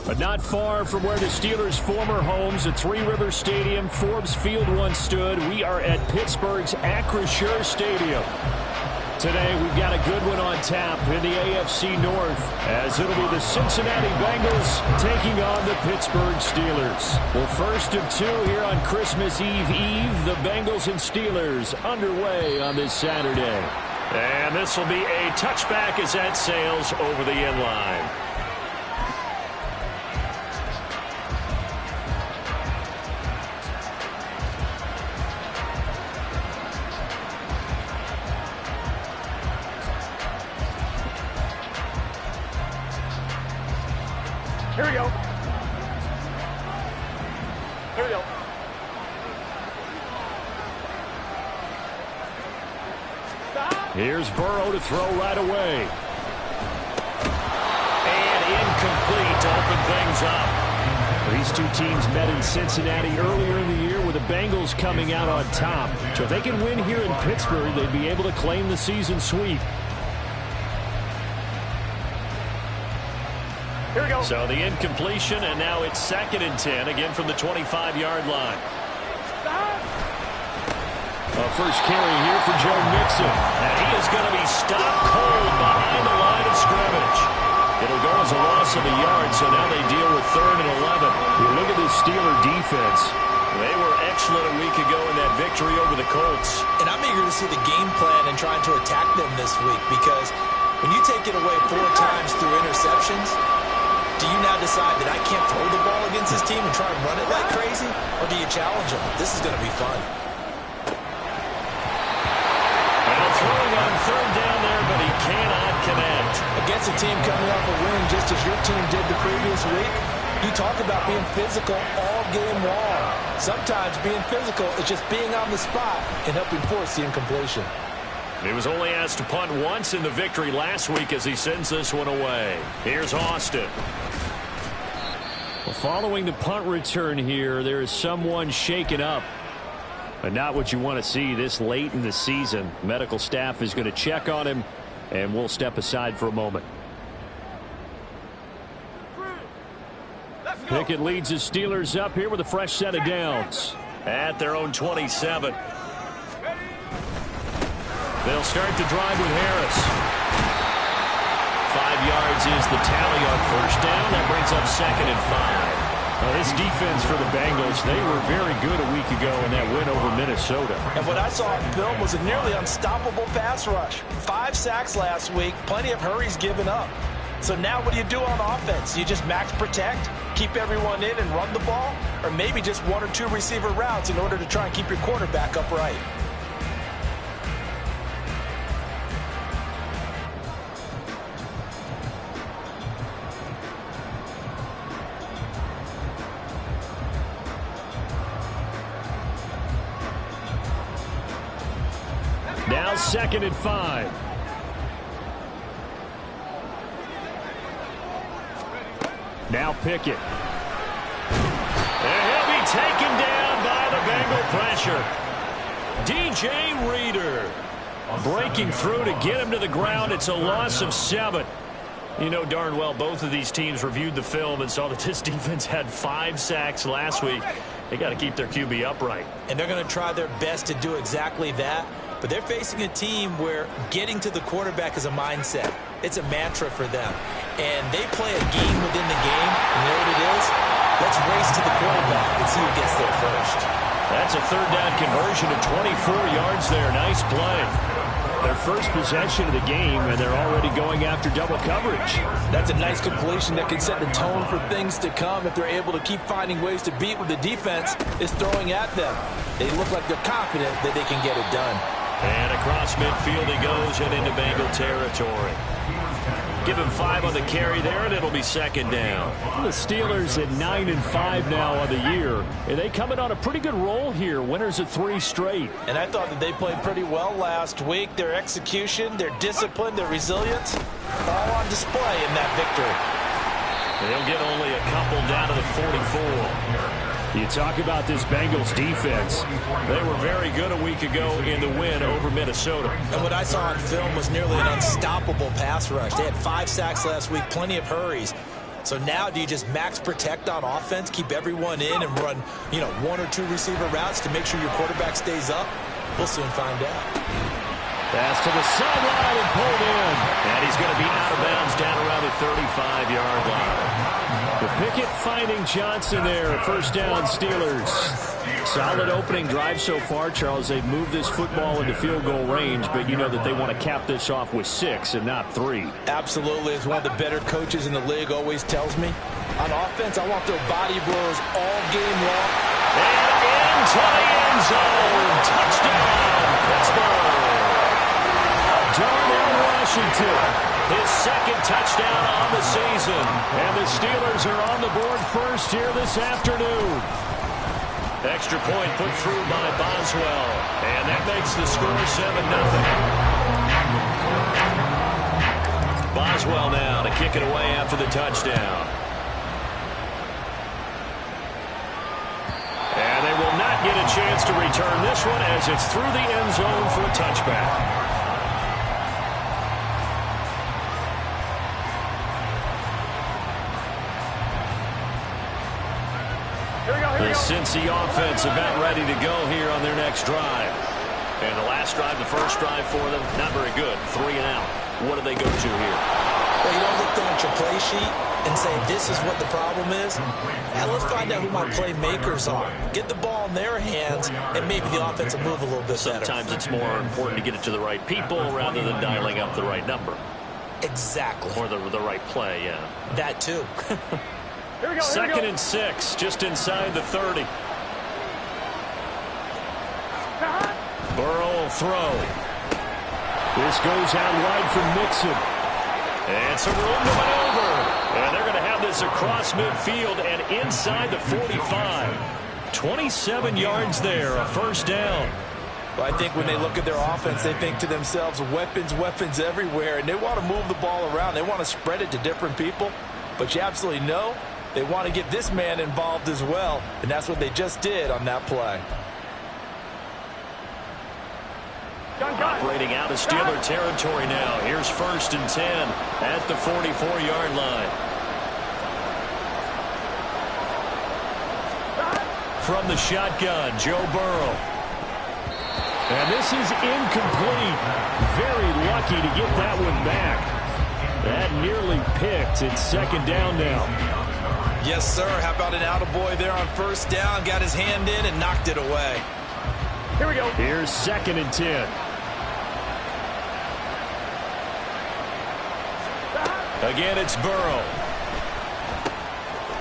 But not far from where the Steelers' former homes at Three Rivers Stadium, Forbes Field once stood, we are at Pittsburgh's Acrisure Stadium. Today, we've got a good one on tap in the AFC North, as it'll be the Cincinnati Bengals taking on the Pittsburgh Steelers. Well, first of two here on Christmas Eve, the Bengals and Steelers underway on this Saturday. And this will be a touchback as that sails over the end line. Here we go. Here we go. Here's Burrow to throw right away. And incomplete to open things up. These two teams met in Cincinnati earlier in the year with the Bengals coming out on top. So if they can win here in Pittsburgh, they'd be able to claim the season sweep. Here we go. So the incompletion, and now it's 2nd and 10, again from the 25-yard line. A first carry here for Joe Mixon. And he is going to be stopped cold behind the line of scrimmage. It'll go as a loss of a yard, so now they deal with 3rd and 11. You look at this Steeler defense. They were excellent a week ago in that victory over the Colts. And I'm eager to see the game plan and trying to attack them this week, because when you take it away 4 times through interceptions, do you now decide that I can't throw the ball against this team and try and run it like crazy? Or do you challenge them? This is going to be fun. And throwing on 3rd down there, but he cannot connect. Against a team coming off a win just as your team did the previous week, you talk about being physical all game long. Sometimes being physical is just being on the spot and helping force the incompletion. He was only asked to punt once in the victory last week as he sends this one away. Here's Austin. Well, following the punt return here, there is someone shaken up. But not what you want to see this late in the season. Medical staff is going to check on him, and we'll step aside for a moment. Pickett leads his Steelers up here with a fresh set of downs. At their own 27. They'll start the drive with Harris. 5 yards is the tally on first down. That brings up 2nd and 5. Now, this defense for the Bengals, they were very good a week ago in that win over Minnesota. And what I saw on film was a nearly unstoppable pass rush. 5 sacks last week, plenty of hurries given up. So now what do you do on offense? You just max protect, keep everyone in and run the ball? Or maybe just 1 or 2 receiver routes in order to try and keep your quarterback upright? Now 2nd and 5. Now Pickett. And he'll be taken down by the Bengal pressure. DJ Reader breaking through to get him to the ground. It's a loss of 7. You know darn well both of these teams reviewed the film and saw that this defense had 5 sacks last week. They got to keep their QB upright. And they're going to try their best to do exactly that. But they're facing a team where getting to the quarterback is a mindset. It's a mantra for them. And they play a game within the game. And you know what it is? Let's race to the quarterback and see who gets there first. That's a 3rd down conversion of 24 yards there. Nice play. Their first possession of the game, and they're already going after double coverage. That's a nice completion that can set the tone for things to come if they're able to keep finding ways to beat what the defense is throwing at them. They look like they're confident that they can get it done. And across midfield he goes and into Bengal territory. Give him 5 on the carry there, and it'll be 2nd down. The Steelers at 9 and 5 now on the year. And they coming on a pretty good roll here. Winners of 3 straight. And I thought that they played pretty well last week. Their execution, their discipline, their resilience, all on display in that victory. They'll get only a couple down to the 44. You talk about this Bengals defense. They were very good a week ago in the win over Minnesota. And what I saw on film was nearly an unstoppable pass rush. They had 5 sacks last week, plenty of hurries. So now do you just max protect on offense, keep everyone in and run, 1 or 2 receiver routes to make sure your quarterback stays up? We'll soon find out. Pass to the sideline and pulled in. And he's going to be out of bounds down around the 35-yard line. The Pickett finding Johnson there. First down, Steelers. Solid opening drive so far, Charles. They've moved this football into field goal range, but you know that they want to cap this off with 6 and not 3. Absolutely. As one of the better coaches in the league always tells me, on offense, I want their body blows all game long. And into the end zone. Touchdown, Pittsburgh. Darnell Washington, his second touchdown on the season. And the Steelers are on the board first here this afternoon. Extra point put through by Boswell. And that makes the score 7-0. Boswell now to kick it away after the touchdown. And they will not get a chance to return this one as it's through the end zone for a touchback. The Cincy offense about ready to go here on their next drive. And the last drive, the first drive for them, not very good. 3 and out. What do they go to here? Well, you don't look down at your play sheet and say, this is what the problem is. Now let's find out who my playmakers are. Get the ball in their hands, and maybe the offense will move a little bit better. Sometimes it's more important to get it to the right people rather than dialing up the right number. Exactly. Or the right play, yeah. That too. Here we go. Second and 6, just inside the 30. Burrow will throw. This goes out wide for Mixon. And some room to maneuver. And they're going to have this across midfield and inside the 45. 27 yards there, a first down. Well, I think when they look at their offense, they think to themselves, weapons, weapons everywhere. And they want to move the ball around. They want to spread it to different people. But you absolutely know they want to get this man involved as well. And that's what they just did on that play. Operating out of Steeler territory now. Here's 1st and 10 at the 44-yard line. From the shotgun, Joe Burrow. And this is incomplete. Very lucky to get that one back. That nearly picked. It's 2nd down now. Yes, sir. How about an attaboy there on 1st down? Got his hand in and knocked it away. Here we go. Here's 2nd and 10. Again, it's Burrow.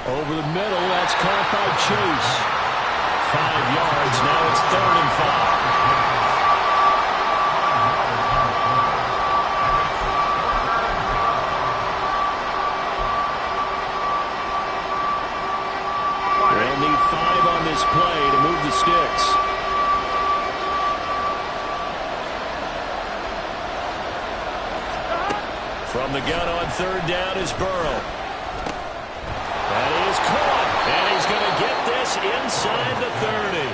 Over the middle, that's caught by Chase. 5 yards, now it's 3rd and 5. They'll need 5 on this play to move the sticks. From the gun on 3rd down is Burrow. That is caught. And he's going to get this inside the 30.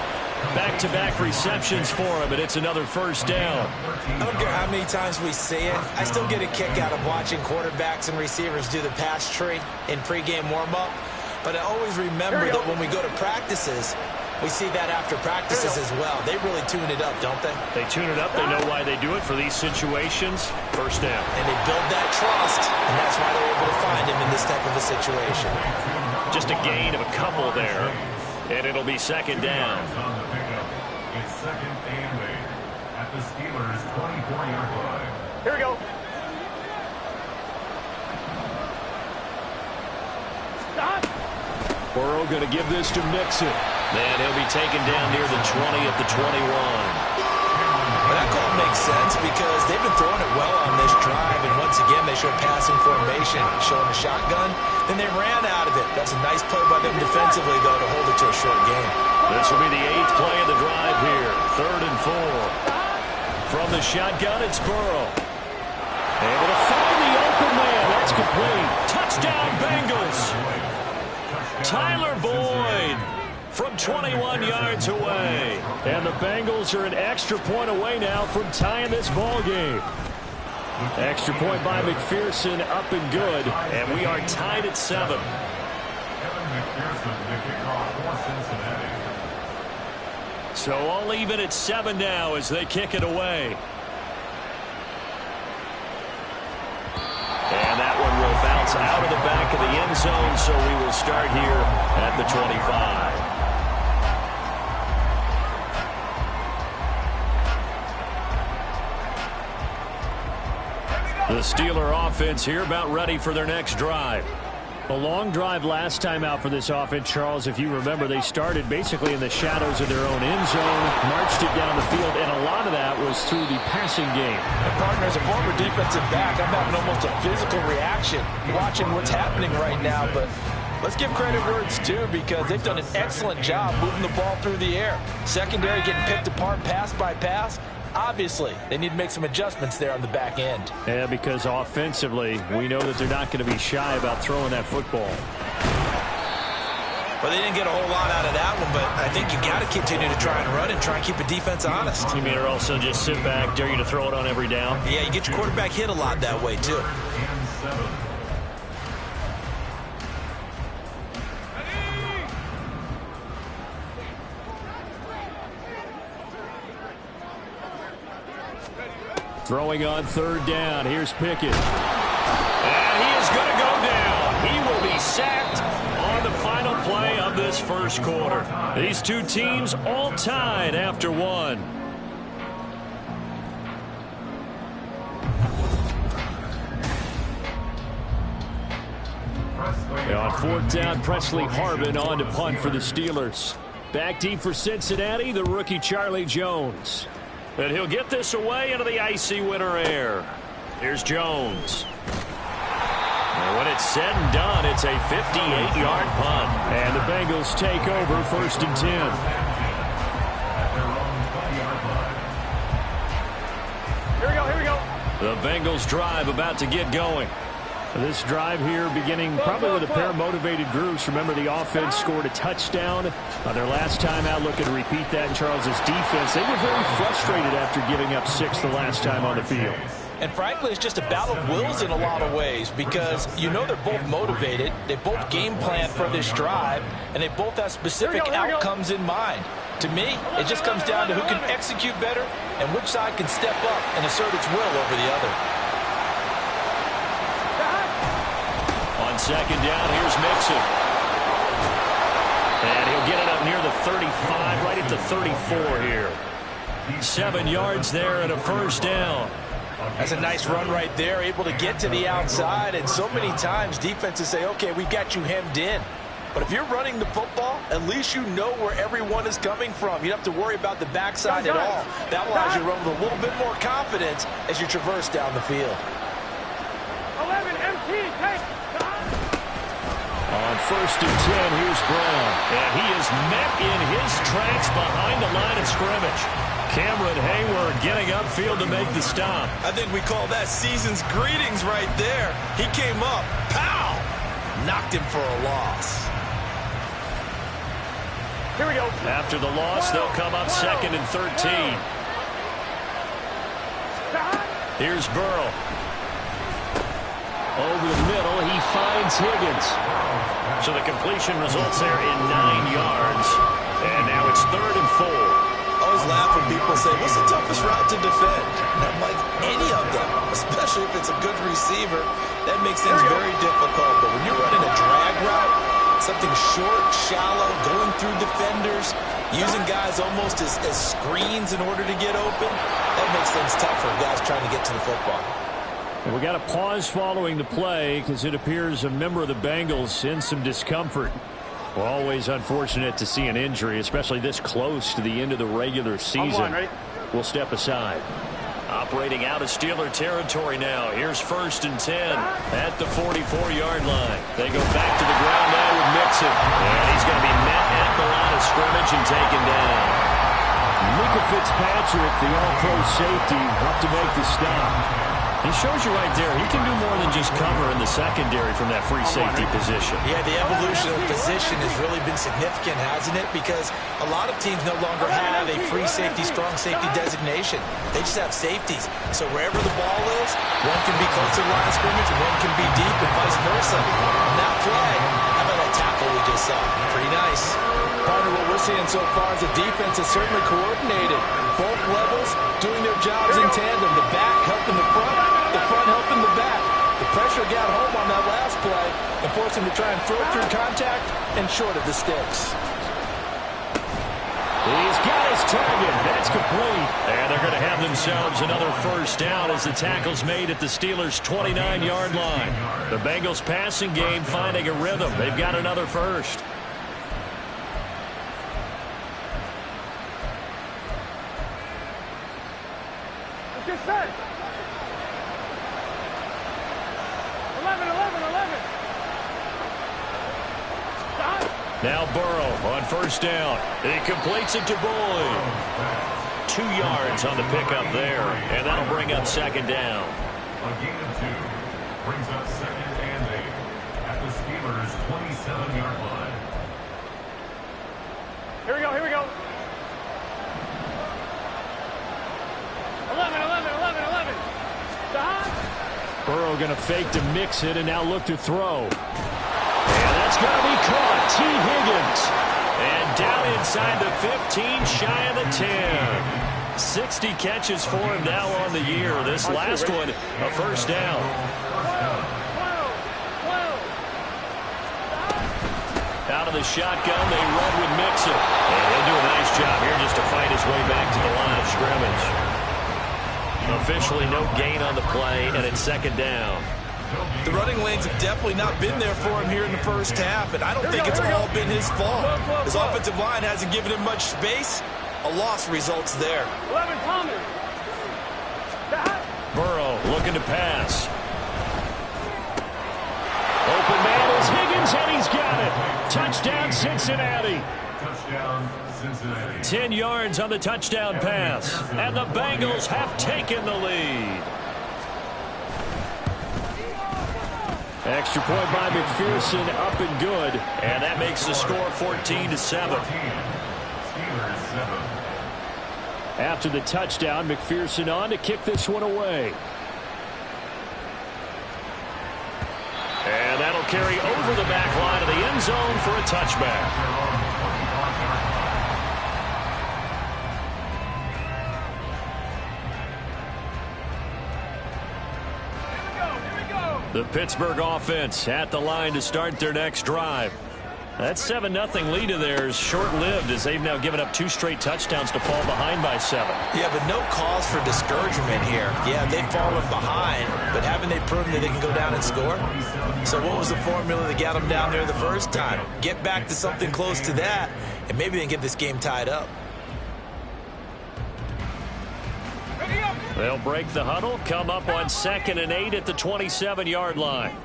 Back-to-back receptions for him, and it's another 1st down. I don't care how many times we see it. I still get a kick out of watching quarterbacks and receivers do the pass tree in pregame warm-up. But I always remember that when we go to practices, we see that after practices as well. They really tune it up, don't they? They tune it up. They know why they do it for these situations. 1st down. And they build that trust, and that's why they're able to find him in this type of a situation. Just a gain of a couple there, and it'll be 2nd down. It's 2nd and 8 at the Steelers' 24-yard line. Here we go. Stop. Burrow going to give this to Mixon. And he'll be taken down near the 20 at the 21. But that call makes sense because they've been throwing it well on this drive, and once again they show passing formation, showing a shotgun. Then they ran out of it. That's a nice play by them defensively, though, to hold it to a short game. This will be the 8th play of the drive here. 3rd and 4. From the shotgun, it's Burrow. Able to find the open man. That's complete. Touchdown, Bengals. Tyler Boyd from 21 yards away. And the Bengals are an extra point away now from tying this ball game. Extra point by McPherson, up and good, and we are tied at 7. So all even at 7 now as they kick it away. And that one will bounce out of the back of the end zone, so we will start here at the 25. The Steeler offense here about ready for their next drive. A long drive last time out for this offense, Charles. If you remember, they started basically in the shadows of their own end zone, marched it down the field, and a lot of that was through the passing game. And partner, as a former defensive back, I'm having almost a physical reaction watching what's happening right now. But let's give credit where it's due, because they've done an excellent job moving the ball through the air. Secondary getting picked apart pass by pass. Obviously, they need to make some adjustments there on the back end. Yeah, because offensively, we know that they're not going to be shy about throwing that football. Well, they didn't get a whole lot out of that one, but I think you got to continue to try and run and try and keep a defense honest. You mean, or also just sit back, dare you to throw it on every down? Yeah, you get your quarterback hit a lot that way, too. Throwing on 3rd down. Here's Pickett. And he is going to go down. He will be sacked on the final play of this first quarter. These two teams all tied after 1. On 4th down, Presley Harvin on to punt for the Steelers. Back deep for Cincinnati, the rookie Charlie Jones. And he'll get this away into the icy winter air. Here's Jones. And when it's said and done, it's a 58-yard punt. And the Bengals take over 1st and 10. Here we go, here we go. The Bengals drive about to get going. This drive here beginning probably with a pair of motivated groups. Remember, the offense scored a touchdown their last time out. Looking to repeat that in Charles's defense. They were very frustrated after giving up 6 the last time on the field. And frankly, it's just a battle of wills in a lot of ways, because you know they're both motivated. They both game plan for this drive, and they both have specific outcomes in mind. To me, it just comes down to who can execute better and which side can step up and assert its will over the other. On 2nd down, here's Mixon. And he'll get it up near the 35, right at the 34 here. 7 yards there and a 1st down. That's a nice run right there, able to get to the outside. And so many times defenses say, okay, we've got you hemmed in. But if you're running the football, at least you know where everyone is coming from. You don't have to worry about the backside at all. That allows you to run with a little bit more confidence as you traverse down the field. 11 MT, take. On 1st and 10, here's Brown. And he is met in his tracks behind the line of scrimmage. Cameron Hayward getting upfield to make the stop. I think we call that season's greetings right there. He came up, pow! Knocked him for a loss. Here we go. After the loss, they'll come up 2nd and 13. Here's Burrow. Over the middle, he finds Higgins. So the completion results there in 9 yards. And now it's 3rd and 4. I always laugh when people say, what's the toughest route to defend? And I'm like, any of them, especially if it's a good receiver. That makes things very difficult. But when you're running a drag route, something short, shallow, going through defenders, using guys almost as screens in order to get open, that makes things tough for guys trying to get to the football. And we got a pause following the play because it appears a member of the Bengals in some discomfort. Well, always unfortunate to see an injury, especially this close to the end of the regular season. We'll step aside. Operating out of Steeler territory now. Here's 1st and 10 at the 44-yard line. They go back to the ground now with Mixon. And he's going to be met at the line of scrimmage and taken down. Micah Fitzpatrick, the all-pro safety, up to make the stop. He shows you right there, he can do more than just cover in the secondary from that free safety position. Yeah, the evolution of the position has really been significant, hasn't it? Because a lot of teams no longer have a free safety, strong safety designation. They just have safeties. So wherever the ball is, one can be close to the line of scrimmage, and one can be deep, and vice versa. On that play, how about that tackle we just saw? Pretty nice. Part of what we're seeing so far is the defense is certainly coordinated. Both levels doing their jobs in tandem. The back helping the front helping the back. The pressure got home on that last play and forced him to try and throw through contact and short of the sticks. He's got his target. That's complete. And they're going to have themselves another first down as the tackle's made at the Steelers' 29-yard line. The Bengals passing game finding a rhythm. They've got another first. Get set. 11. Stop. Now Burrow on first down. He completes it to Boyd. 2 yards on the pickup there, and that'll bring up second down. A gain of 2 brings up 2nd and 8 at the Steelers' 27-yard line. Here we go. 11. Stop. Burrow going to fake to mix it and now look to throw. And that's going to be caught. T. Higgins. And down inside the 15, shy of the 10. 60 catches for him now on the year. This last one, a first down. Out of the shotgun, they run with Mixon. And he'll do a nice job here just to fight his way back to the line of scrimmage. Officially no gain on the play, and it's second down. The running lanes have definitely not been there for him here in the first half, and I don't think it's all been his fault. His offensive line hasn't given him much space. A loss results there. 11, Thomas. Stop. Burrow looking to pass. Open man is Higgins, and he's got it. Touchdown, Cincinnati. Touchdown, Cincinnati. 10 yards on the touchdown pass, and the Bengals have taken the lead. Extra point by McPherson, up and good, and that makes the score 14-7. Steelers 7. After the touchdown, McPherson on to kick this one away. And that'll carry over the back line of the end zone for a touchback. The Pittsburgh offense at the line to start their next drive. That 7-0 lead of theirs short-lived as they've now given up 2 straight touchdowns to fall behind by 7. Yeah, but no cause for discouragement here. Yeah, they've fallen behind, but haven't they proven that they can go down and score? So what was the formula that got them down there the first time? Get back to something close to that, and maybe they can get this game tied up. They'll break the huddle, come up on 2nd and 8 at the 27-yard line.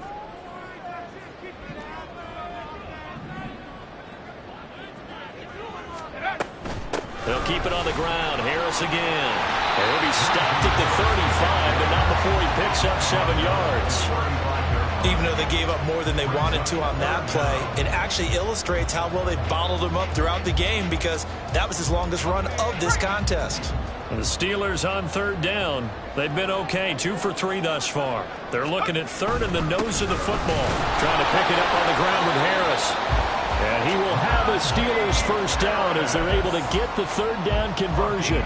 They'll keep it on the ground. Harris again. And he'll be stopped at the 35, but not before he picks up 7 yards. Even though they gave up more than they wanted to on that play, it actually illustrates how well they've bottled him up throughout the game because that was his longest run of this contest. The Steelers on 3rd down. They've been okay, 2 for 3 thus far. They're looking at 3rd in the nose of the football, trying to pick it up on the ground with Harris. And he will have a Steelers first down as they're able to get the 3rd down conversion.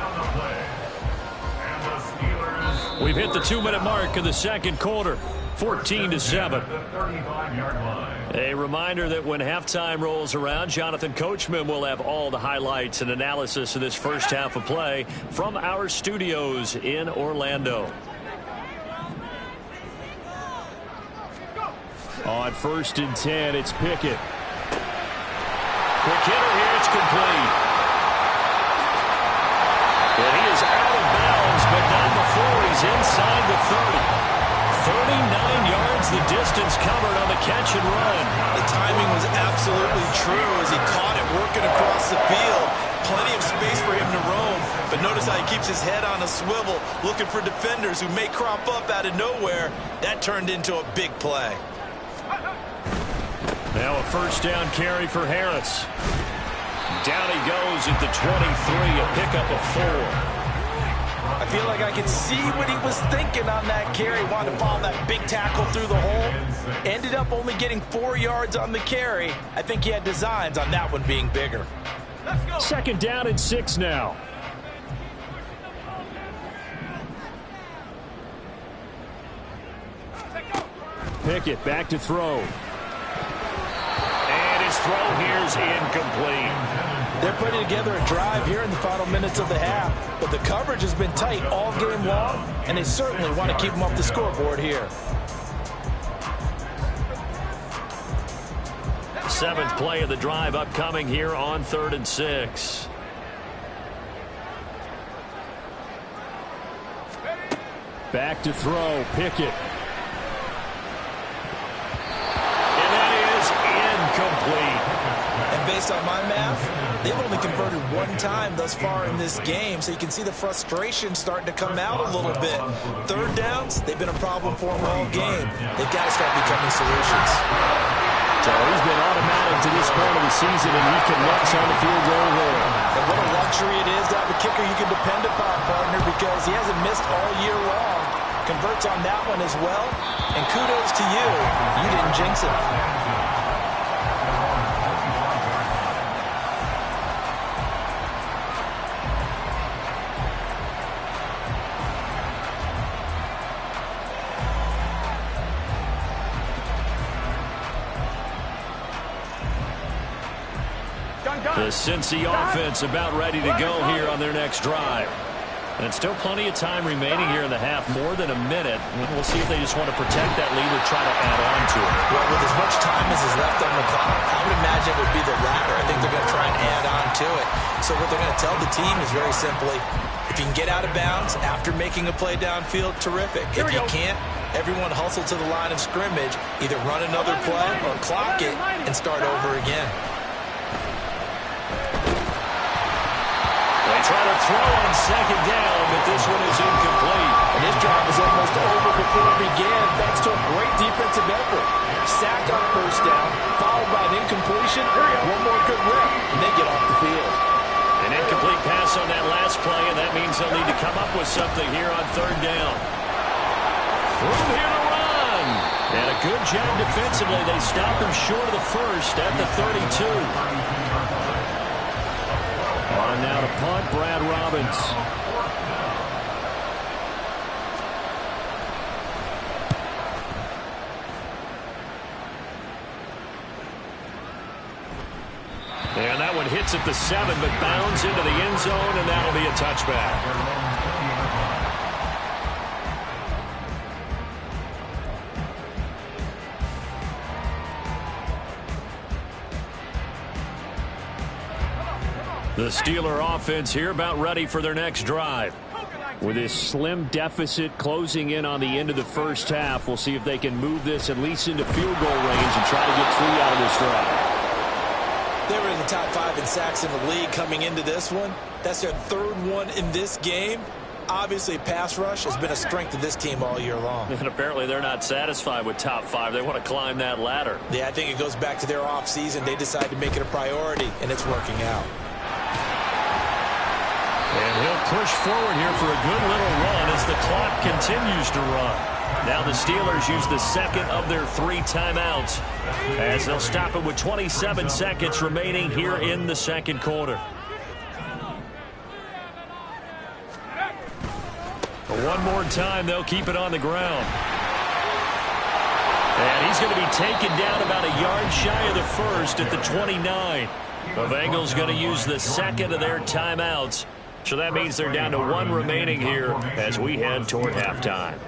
We've hit the 2-minute mark of the second quarter, 14-7. A reminder that when halftime rolls around, Jonathan Coachman will have all the highlights and analysis of this first half of play from our studios in Orlando. On 1st and 10, it's Pickett. Quick hitter here, it's complete. And he is out of bounds, but not before he's inside the 30. 39 yards the distance covered on the catch and run. The timing was absolutely true as he caught it working across the field. plenty of space for him to roam. But notice how he keeps his head on a swivel, looking for defenders who may crop up out of nowhere. That turned into a big play. Now a first down carry for Harris. Down he goes at the 23, a pickup of 4. I feel like I can see what he was thinking on that carry. Wanted to follow that big tackle through the hole. Ended up only getting 4 yards on the carry. I think he had designs on that one being bigger. Second down and 6 now. Pickett back to throw. And his throw here's incomplete. They're putting together a drive here in the final minutes of the half, but the coverage has been tight all game long, and they certainly want to keep them off the scoreboard here. 7th play of the drive upcoming here on 3rd and 6. Back to throw, Pickett. And that is incomplete. And based on my math, they've only converted 1 time thus far in this game, so you can see the frustration starting to come out a little bit. 3rd downs, they've been a problem for them all game. They've got to start becoming solutions. So he's been automatic to this point of the season, and he connects on the field goal there. And what a luxury it is to have a kicker you can depend upon, partner, because he hasn't missed all year long. Converts on that one as well, and kudos to you. You didn't jinx it. The Cincy offense about ready to go here on their next drive. And still plenty of time remaining here in the half, more than a minute. We'll see if they just want to protect that lead or try to add on to it. Well, with as much time as is left on the clock, I would imagine it would be the latter. I think they're going to try and add on to it. So what they're going to tell the team is very simply, if you can get out of bounds after making a play downfield, terrific. If you can't, everyone hustle to the line of scrimmage, either run another play or clock it and start over again. They try to throw on 2nd down, but this one is incomplete. And this drive was almost over before it began, thanks to a great defensive effort. Sack on 1st down, followed by an incompletion. One more good rep, and they get off the field. An incomplete pass on that last play, and that means they'll need to come up with something here on 3rd down. Room here to run. And a good job defensively. They stop him short of the 1st at the 32. On now to punt, Brad Robbins. And that one hits at the 7, but bounds into the end zone, and that'll be a touchback. The Steeler offense here about ready for their next drive. With this slim deficit closing in on the end of the 1st half, we'll see if they can move this at least into field goal range and try to get 3 out of this drive. They were in the top 5 in sacks in the league coming into this one. That's their 3rd one in this game. Obviously, pass rush has been a strength of this team all year long. And apparently they're not satisfied with top 5. They want to climb that ladder. Yeah, I think it goes back to their offseason. They decided to make it a priority, and it's working out. And he'll push forward here for a good little run as the clock continues to run. Now the Steelers use the 2nd of their 3 timeouts as they'll stop it with 27 seconds remaining here in the 2nd quarter. One more time, they'll keep it on the ground. And he's going to be taken down about a yard shy of the 1st at the 29. The Bengals going to use the 2nd of their timeouts. So that means they're down to 1 remaining here as we head toward halftime.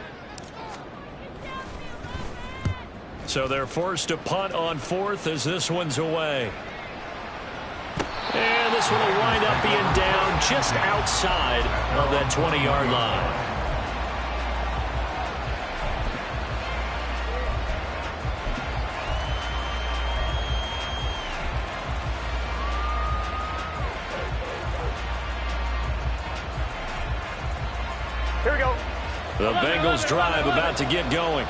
So they're forced to punt on 4th as this one's away. And this one will wind up being down just outside of that 20-yard line. The Bengals drive about to get going.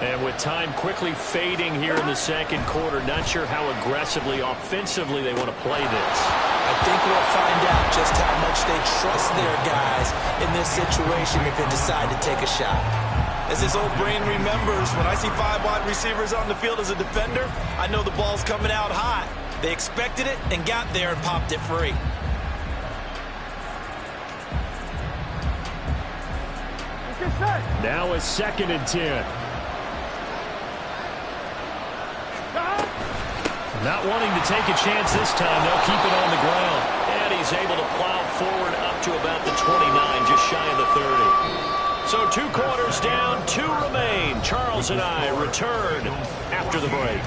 And with time quickly fading here in the second quarter, not sure how aggressively, offensively they want to play this. I think we'll find out just how much they trust their guys in this situation if they decide to take a shot. As his old brain remembers, when I see 5 wide receivers on the field as a defender, I know the ball's coming out hot. They expected it and got there and popped it free. Now it's 2nd and 10. Not wanting to take a chance this time, they'll keep it on the ground. And he's able to plow forward up to about the 29, just shy of the 30. So 2 quarters down, 2 remain. Charles and I return after the break.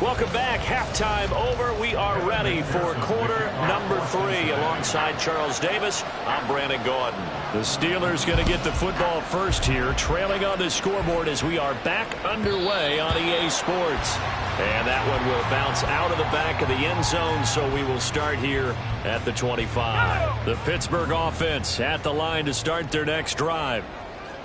Welcome back. Halftime over. We are ready for quarter number 3. Alongside Charles Davis, I'm Brandon Gordon. The Steelers going to get the football first here, trailing on the scoreboard as we are back underway on EA Sports. And that one will bounce out of the back of the end zone, so we will start here at the 25. The Pittsburgh offense at the line to start their next drive.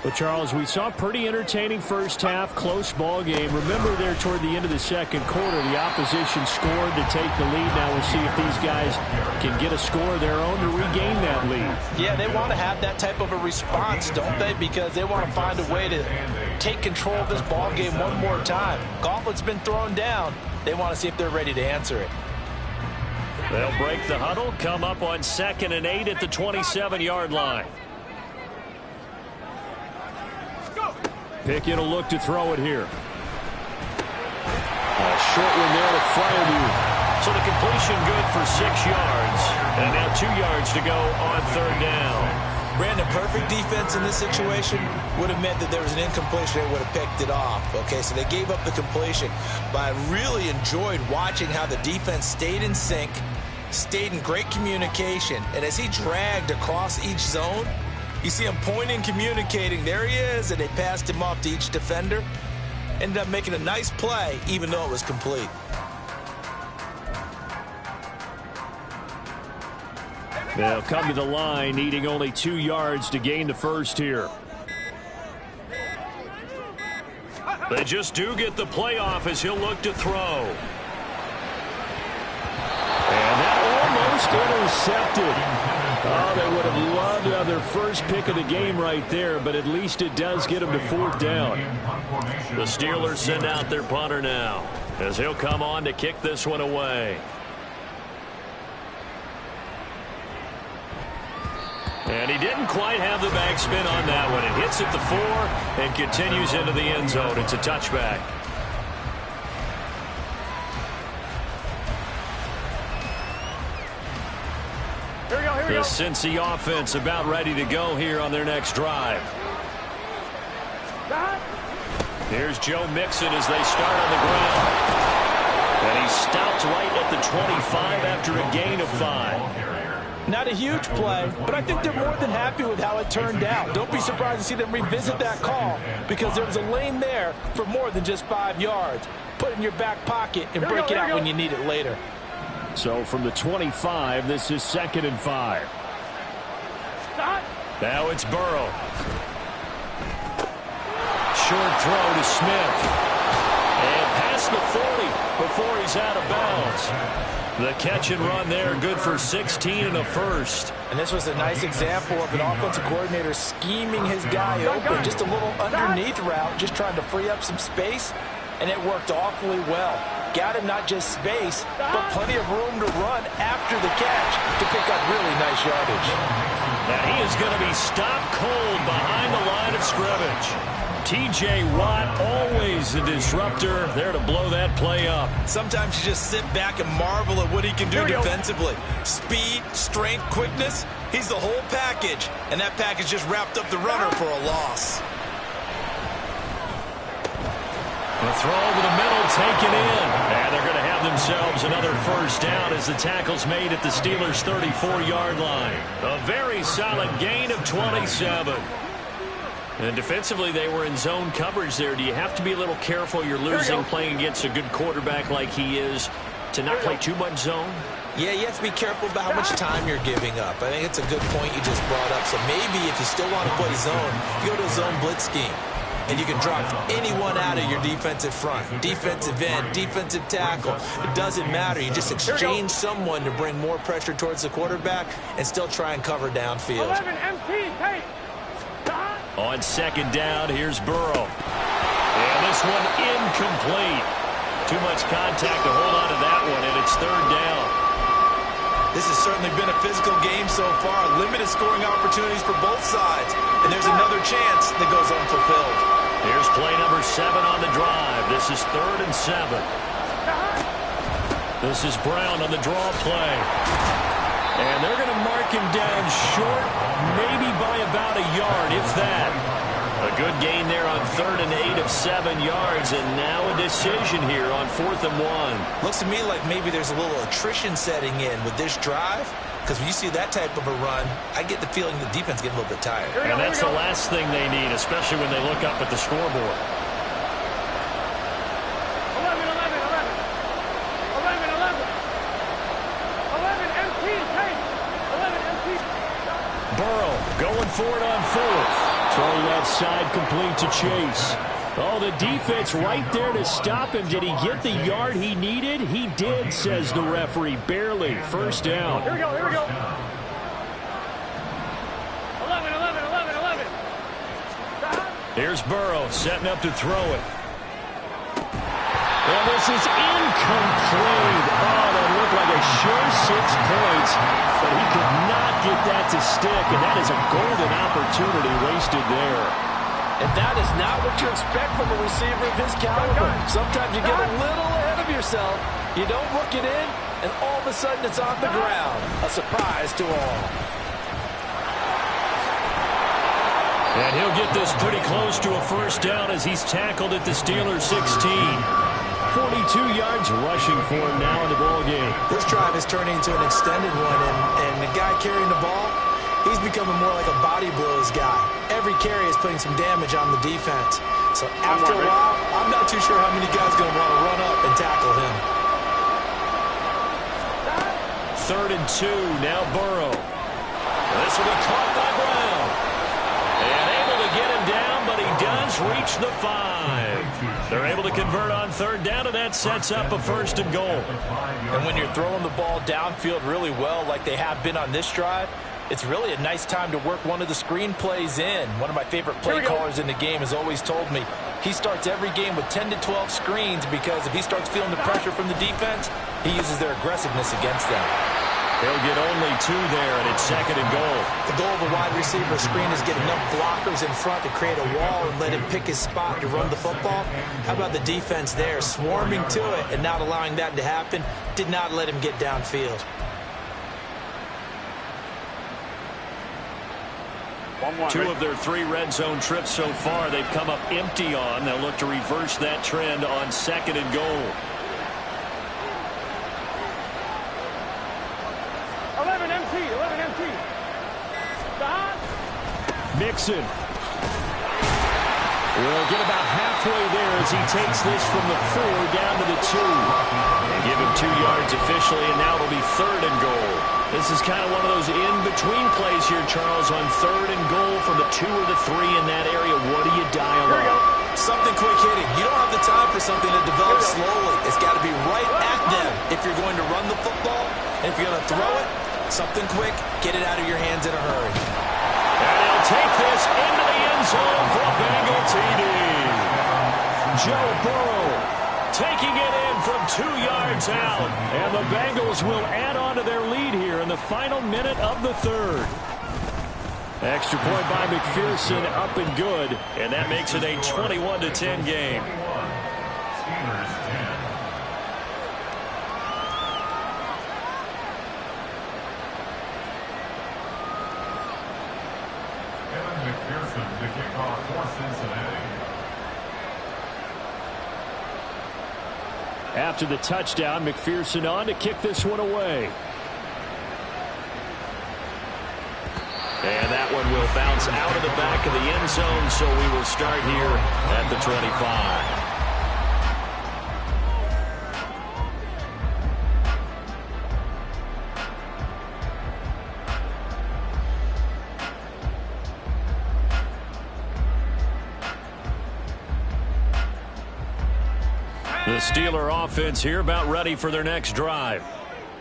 Well, Charles, we saw a pretty entertaining first half, close ball game. Remember there toward the end of the second quarter, the opposition scored to take the lead. Now we'll see if these guys can get a score of their own to regain that lead. Yeah, they want to have that type of a response, don't they? Because they want to find a way to take control of this ball game one more time. Gauntlet's been thrown down. They want to see if they're ready to answer it. They'll break the huddle, come up on 2nd and 8 at the 27-yard line. Pickett will look to throw it here. A short one there to Freiermuth. So the completion good for 6 yards. And now 2 yards to go on 3rd down. Brandon, perfect defense in this situation would have meant that there was an incompletion and would have picked it off. Okay, so they gave up the completion. But I really enjoyed watching how the defense stayed in sync, stayed in great communication. And as he dragged across each zone, you see him pointing, communicating. There he is, and they passed him off to each defender. Ended up making a nice play, even though it was complete. They'll come to the line, needing only 2 yards to gain the first here. They just do get the playoff as he'll look to throw. And that almost intercepted. Oh, they would have loved to have their first pick of the game right there, but at least it does get them to 4th down. The Steelers send out their punter now as he'll come on to kick this one away. And he didn't quite have the backspin on that one. It hits at the 4 and continues into the end zone. It's a touchback. The Cincy offense about ready to go here on their next drive. Here's Joe Mixon as they start on the ground. And he stopped right at the 25 after a gain of 5. Not a huge play, but I think they're more than happy with how it turned out. Don't be surprised to see them revisit that call because there was a lane there for more than just 5 yards. Put it in your back pocket and break it out when you need it later. So from the 25, this is 2nd and 5. Now it's Burrow. Short throw to Smith. And past the 40 before he's out of bounds. The catch and run there, good for 16 and a first. And this was a nice example of an offensive coordinator scheming his guy open. Just a little underneath route, just trying to free up some space. And it worked awfully well. Got him not just space, but plenty of room to run after the catch to pick up really nice yardage. Now he is going to be stopped cold behind the line of scrimmage. T.J. Watt, always the disruptor, there to blow that play up. Sometimes you just sit back and marvel at what he can do defensively. Speed, strength, quickness, he's the whole package. And that package just wrapped up the runner for a loss. The throw over the middle, taken in. And they're going to have themselves another first down as the tackle's made at the Steelers' 34-yard line. A very solid gain of 27. And defensively, they were in zone coverage there. Do you have to be a little careful? You're losing playing against a good quarterback like he is to not play too much zone? Yeah, you have to be careful about how much time you're giving up. I think it's a good point you just brought up. So maybe if you still want to play zone, you go to a zone blitz scheme. And you can drop anyone out of your defensive front. Defensive end, defensive tackle. It doesn't matter. You just exchange someone to bring more pressure towards the quarterback and still try and cover downfield. 11 MT, take. On second down, here's Burrow. And this one incomplete. Too much contact to hold on to that one, and it's third down. This has certainly been a physical game so far. Limited scoring opportunities for both sides. And there's another chance that goes unfulfilled. Here's play number 7 on the drive. This is 3rd and 7. This is Brown on the draw play. And they're going to mark him down short, maybe by about a yard, if that. A good gain there on 3rd and 8 of 7 yards, and now a decision here on 4th and 1. Looks to me like maybe there's a little attrition setting in with this drive, because when you see that type of a run, I get the feeling the defense getting a little bit tired. And that's the last thing they need, especially when they look up at the scoreboard. 11, 11, 11. 11, 11. 11 MT, take. 11 MT. Burrow going for it on 4th. Throw left side complete to Chase. Oh, the defense right there to stop him. Did he get the yard he needed? He did, says the referee. Barely. First down. Here we go, here we go. 11, 11, 11, 11. Here's Burrow setting up to throw it. And this is incomplete. Oh, that looked like a sure 6 points, but he could not get that to stick, and that is a golden opportunity wasted there. And that is not what you expect from a receiver of his caliber. Sometimes you get a little ahead of yourself, you don't look it in, and all of a sudden it's on the ground. A surprise to all. And he'll get this pretty close to a first down as he's tackled at the Steelers' 16. 42 yards rushing for him now in the ballgame. This drive is turning into an extended one, and the guy carrying the ball, he's becoming more like a body blows guy. Every carry is putting some damage on the defense. So after a while, I'm not too sure how many guys are going to want to run up and tackle him. 3rd and 2, now Burrow. This will be caught by Brown. And able to get him down, but he does reach the 5. They're able to convert on 3rd down, and that sets up a 1st and goal. And when you're throwing the ball downfield really well like they have been on this drive, it's really a nice time to work one of the screen plays in. One of my favorite play callers in the game has always told me he starts every game with 10 to 12 screens because if he starts feeling the pressure from the defense, he uses their aggressiveness against them. They'll get only 2 there, and it's 2nd and goal. The goal of a wide receiver screen is get enough blockers in front to create a wall and let him pick his spot to run the football. How about the defense there, swarming to it and not allowing that to happen? Did not let him get downfield. Two of their 3 red zone trips so far, they've come up empty on. They'll look to reverse that trend on 2nd and goal. 11 MT, 11 MT. Mixon will get about halfway there as he takes this from the 4 down to the 2. They give him 2 yards officially, and now it'll be 3rd and goal. This is kind of one of those in-between plays here, Charles, on 3rd and goal from the 2 or the 3 in that area. What do you dial up? Something quick hitting. You don't have the time for something that develops slowly. It's got to be right at them if you're going to run the football. And if you're going to throw it, something quick, get it out of your hands in a hurry. And he'll take this into the end zone for a Bengal TD. Joe Burrow taking it in from 2 yards out. And the Bengals will add on to their lead here in the final minute of the 3rd. Extra point by McPherson, up and good. And that makes it a 21-10 game. Steelers 10. Evan McPherson to kick off for Cincinnati. After the touchdown, McPherson on to kick this one away. And that one will bounce out of the back of the end zone, so we will start here at the 25. The Steeler offense here about ready for their next drive.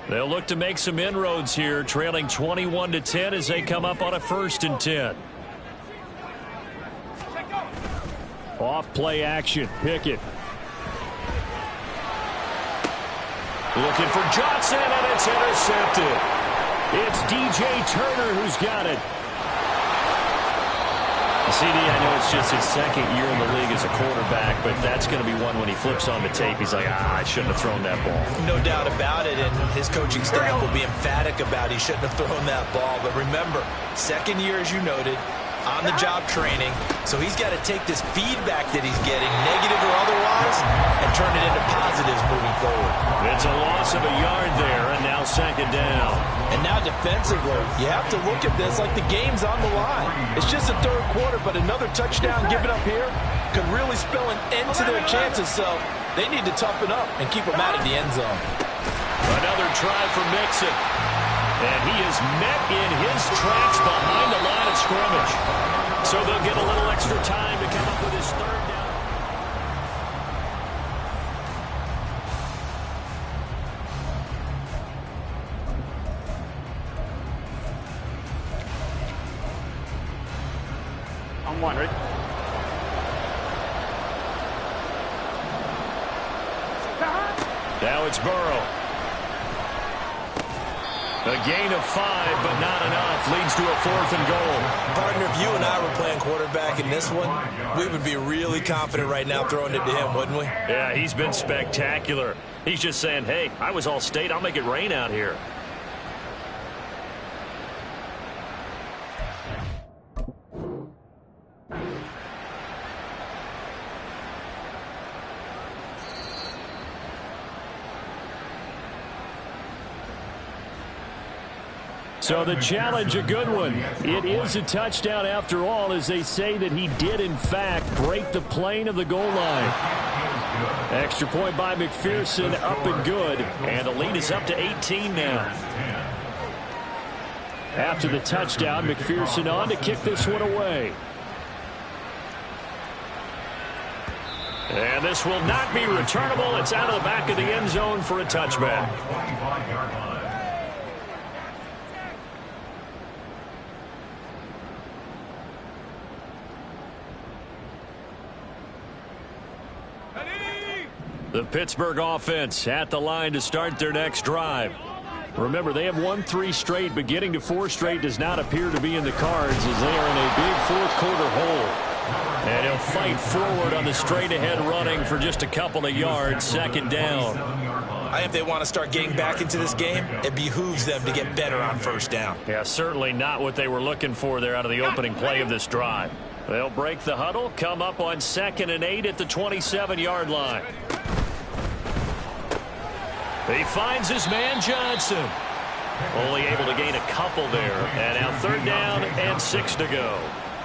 They'll look to make some inroads here, trailing 21-10 as they come up on a 1st and 10. Off play action. Pickett. Looking for Johnson, and it's intercepted. It's DJ Turner who's got it. CD, I know it's just his 2nd year in the league as a quarterback, but that's going to be one when he flips on the tape. He's like, I shouldn't have thrown that ball. No doubt about it, and his coaching staff will be emphatic about he shouldn't have thrown that ball. But remember, 2nd year, as you noted, on-the-job training, so he's got to take this feedback that he's getting, negative or otherwise, and turn it into positives moving forward. It's a loss of a yard there, and now 2nd down. And now defensively, you have to look at this like the game's on the line. It's just a 3rd quarter, but another touchdown given up here could really spell an end to their chances, so they need to toughen up and keep them out of the end zone. Another try for Mixon. And he is met in his tracks behind the line of scrimmage. So they'll get a little extra time to come up with his 3rd down. On 1, ready? Now it's Burrow. A gain of 5, but not enough. Leads to a 4th and goal. Partner, if you and I were playing quarterback in this one, we would be really confident right now throwing it to him, wouldn't we? Yeah, he's been spectacular. He's just saying, hey, I was all state. I'll make it rain out here. So the challenge, a good one. It is a touchdown after all, as they say that he did, in fact, break the plane of the goal line. Extra point by McPherson, up and good. And the lead is up to 18 now. After the touchdown, McPherson on to kick this one away. And this will not be returnable. It's out of the back of the end zone for a touchback. The Pittsburgh offense at the line to start their next drive. Remember, they have won 3 straight, but getting to 4 straight does not appear to be in the cards as they are in a big 4th quarter hole. And he'll fight forward on the straight-ahead running for just a couple of yards, 2nd down. I think if they want to start getting back into this game, it behooves them to get better on 1st down. Yeah, certainly not what they were looking for there out of the opening play of this drive. They'll break the huddle, come up on 2nd and 8 at the 27-yard line. He finds his man Johnson. Only able to gain a couple there. And now 3rd down and 6 to go.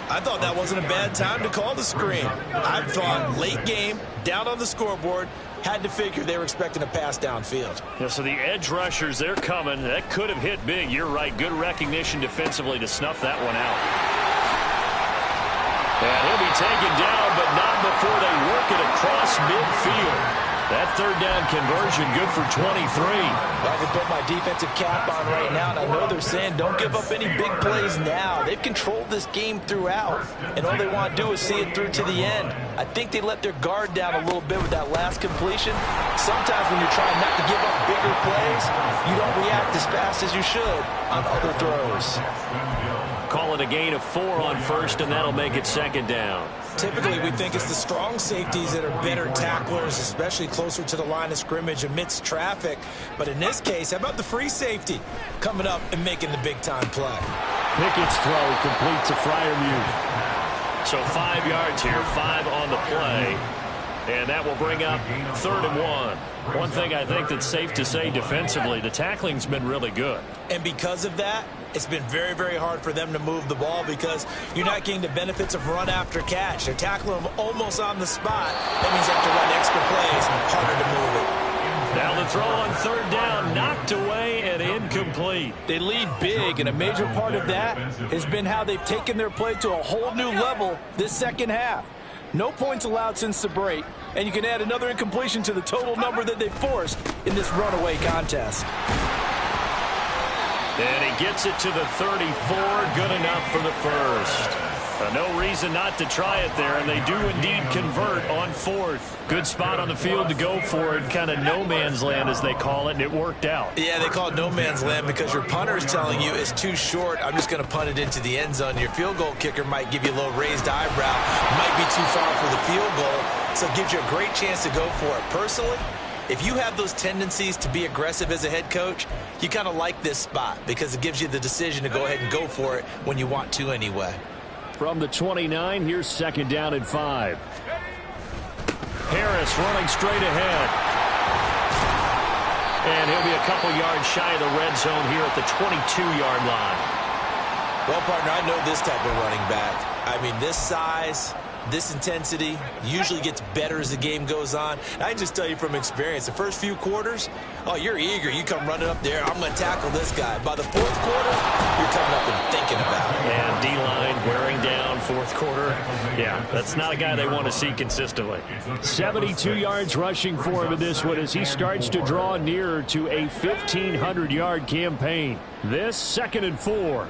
I thought that wasn't a bad time to call the screen. I thought late game, down on the scoreboard, had to figure they were expecting a pass downfield. Yeah, so the edge rushers, they're coming. That could have hit big. You're right. Good recognition defensively to snuff that one out. And he'll be taken down, but not before they work it across midfield. That 3rd down conversion good for 23. I can put my defensive cap on right now, and I know they're saying don't give up any big plays now. They've controlled this game throughout, and all they want to do is see it through to the end. I think they let their guard down a little bit with that last completion. Sometimes when you're trying not to give up bigger plays, you don't react as fast as you should on other throws. Call it a gain of 4 on 1st, and that'll make it 2nd down. Typically, we think it's the strong safeties that are better tacklers, especially closer to the line of scrimmage amidst traffic. But in this case, how about the free safety coming up and making the big-time play? Pickett's throw complete to Freiermuth. So 5 yards here, 5 on the play. And that will bring up 3rd and 1. One thing I think that's safe to say defensively, the tackling's been really good. And because of that, it's been very, very hard for them to move the ball because you're not getting the benefits of run after catch. They're tackling them almost on the spot. That means you have to run extra plays, harder to move it. Now the throw on 3rd down, knocked away and incomplete. They lead big, and a major part of that has been how they've taken their play to a whole new level this second half. No points allowed since the break, and you can add another incompletion to the total number that they forced in this runaway contest. And he gets it to the 34, good enough for the first. No reason not to try it there, and they do indeed convert on 4th. Good spot on the field to go for it, kind of no man's land as they call it, and it worked out. Yeah, they call it no man's land because your punter is telling you it's too short. I'm just going to punt it into the end zone. Your field goal kicker might give you a little raised eyebrow, might be too far for the field goal, so it gives you a great chance to go for it. Personally, if you have those tendencies to be aggressive as a head coach, you kind of like this spot because it gives you the decision to go ahead and go for it when you want to anyway. From the 29, here's 2nd down and 5. Harris running straight ahead. And he'll be a couple yards shy of the red zone here at the 22-yard line. Well, partner, I know this type of running back. I mean, this size, this intensity usually gets better as the game goes on. And I can just tell you from experience, the first few quarters, oh, you're eager. You come running up there, I'm going to tackle this guy. By the 4th quarter, you're coming up and thinking about it. And D-line wearing down 4th quarter. Yeah, that's not a guy they want to see consistently. 72 yards rushing for him in this one as he starts to draw nearer to a 1,500-yard campaign. This 2nd and 4.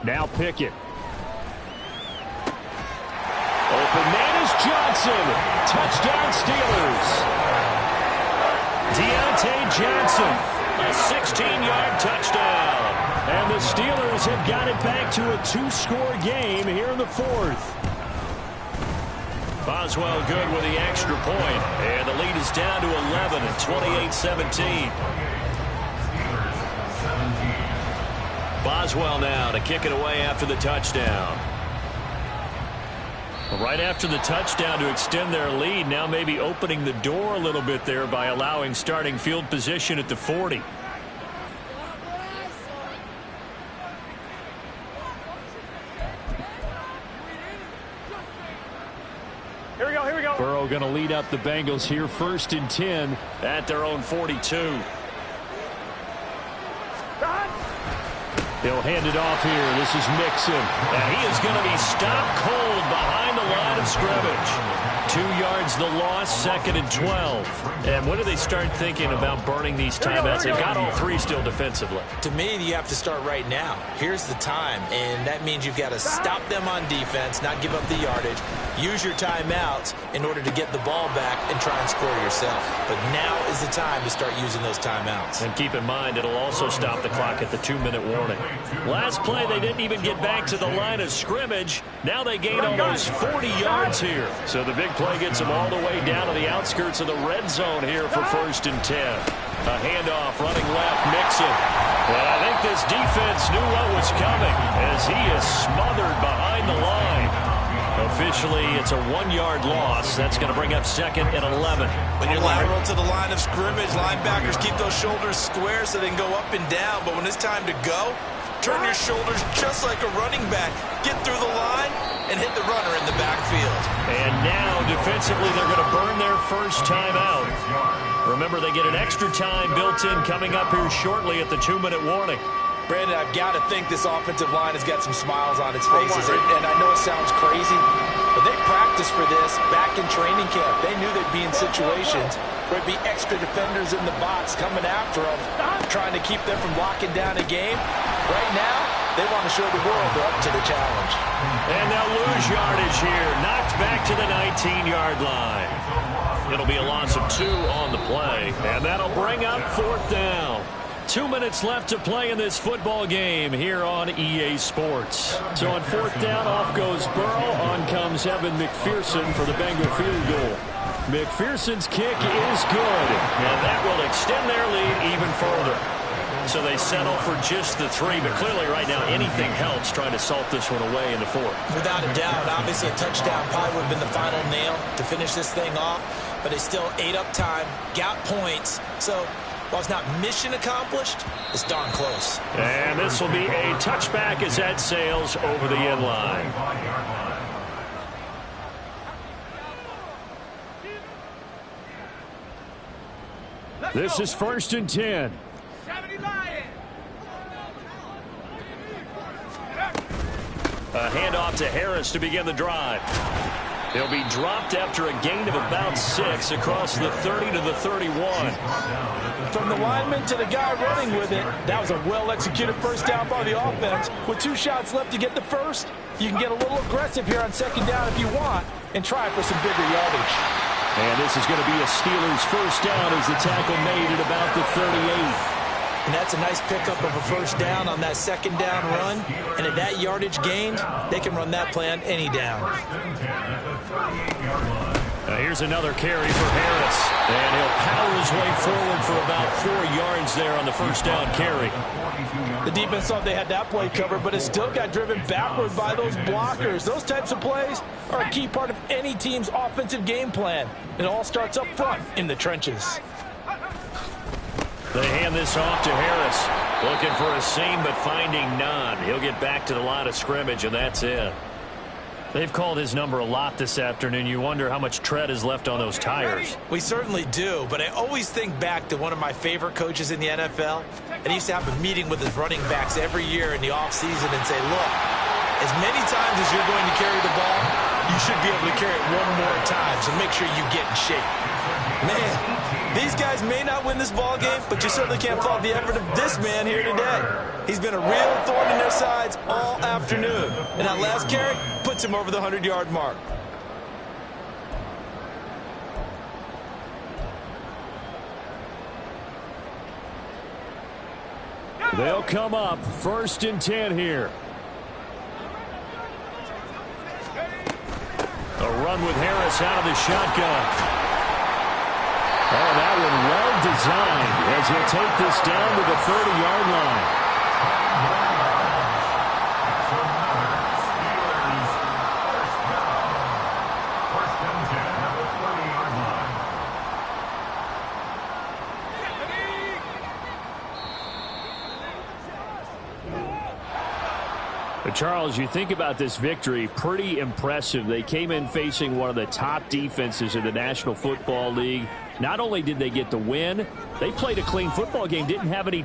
Now Pickett. Open man is Johnson. Touchdown Steelers. Deontay Johnson. A 16-yard touchdown. And the Steelers have got it back to a 2-score game here in the 4th. Boswell good with the extra point. And the lead is down to 11 at 28-17. Boswell now to kick it away after the touchdown. Right after the touchdown to extend their lead, now maybe opening the door a little bit there by allowing starting field position at the 40. Here we go, here we go. Burrow going to lead up the Bengals here, 1st and 10 at their own 42. He'll hand it off here. This is Mixon. And he is going to be stopped cold behind the line of scrimmage. 2 yards the loss, 2nd and 12. And when do they start thinking about burning these timeouts? They've got all 3 still defensively. To me, you have to start right now. Here's the time, and that means you've got to stop them on defense, not give up the yardage, use your timeouts in order to get the ball back and try and score yourself. But now is the time to start using those timeouts. And keep in mind, it'll also stop the clock at the 2-minute warning. Last play, they didn't even get back to the line of scrimmage. Now they gain almost 40 yards here. So the big play gets them all the way down to the outskirts of the red zone here for 1st and 10. A handoff running left, Mixon. Well, I think this defense knew what was coming as he is smothered behind the line. Officially, it's a 1-yard loss. That's going to bring up 2nd and 11. When you're lateral to the line of scrimmage, linebackers keep those shoulders square so they can go up and down. But when it's time to go, turn your shoulders just like a running back. Get through the line and hit the runner in the backfield. And now, defensively, they're going to burn their first time out. Remember, they get an extra time built in coming up here shortly at the 2-minute warning. Brandon, I've got to think this offensive line has got some smiles on its faces. And I know it sounds crazy, but they practiced for this back in training camp. They knew they'd be in situations where it'd be extra defenders in the box coming after them, trying to keep them from locking down a game. Right now, they want to show the world they're up to the challenge. And they'll lose yardage here. Knocked back to the 19-yard line. It'll be a loss of 2 on the play, and that'll bring up 4th down. 2 minutes left to play in this football game here on EA Sports. So on 4th down, off goes Burrow. On comes Evan McPherson for the Bengal field goal. McPherson's kick is good, and that will extend their lead even further. So they settle for just the 3, but clearly right now anything helps trying to salt this one away in the 4th. Without a doubt, obviously a touchdown probably would have been the final nail to finish this thing off, but they still ate up time, got points. So while it's not mission accomplished, it's darn close. And this will be a touchback as that sails over the end line. This is 1st and 10. A handoff to Harris to begin the drive. He'll be dropped after a gain of about 6 across the 30 to the 31. From the lineman to the guy running with it, that was a well-executed first down by the offense. With 2 shots left to get the first, you can get a little aggressive here on 2nd down if you want and try for some bigger yardage. And this is going to be a Steelers first down as the tackle made at about the 38. And that's a nice pickup of a first down on that 2nd down run. And at that yardage gained, they can run that play on any down. Here's another carry for Harris. And he'll power his way forward for about 4 yards there on the first down carry. The defense thought they had that play covered, but it still got driven backward by those blockers. Those types of plays are a key part of any team's offensive game plan. It all starts up front in the trenches. They hand this off to Harris. Looking for a seam, but finding none. He'll get back to the line of scrimmage, and that's it. They've called his number a lot this afternoon. You wonder how much tread is left on those tires. We certainly do, but I always think back to one of my favorite coaches in the NFL. And he used to have a meeting with his running backs every year in the offseason and say, look, as many times as you're going to carry the ball, you should be able to carry it one more time, so make sure you get in shape. Man, these guys may not win this ball game, but you certainly can't fault the effort of this man here today. He's been a real thorn in their sides all afternoon. And that last carry puts him over the 100-yard mark. They'll come up 1st and 10 here. A run with Harris out of the shotgun. Oh, that one well designed as he'll take this down to the 30-yard line. But Charles, you think about this victory, pretty impressive. They came in facing one of the top defenses in the National Football League. Not only did they get the win, they played a clean football game, didn't have any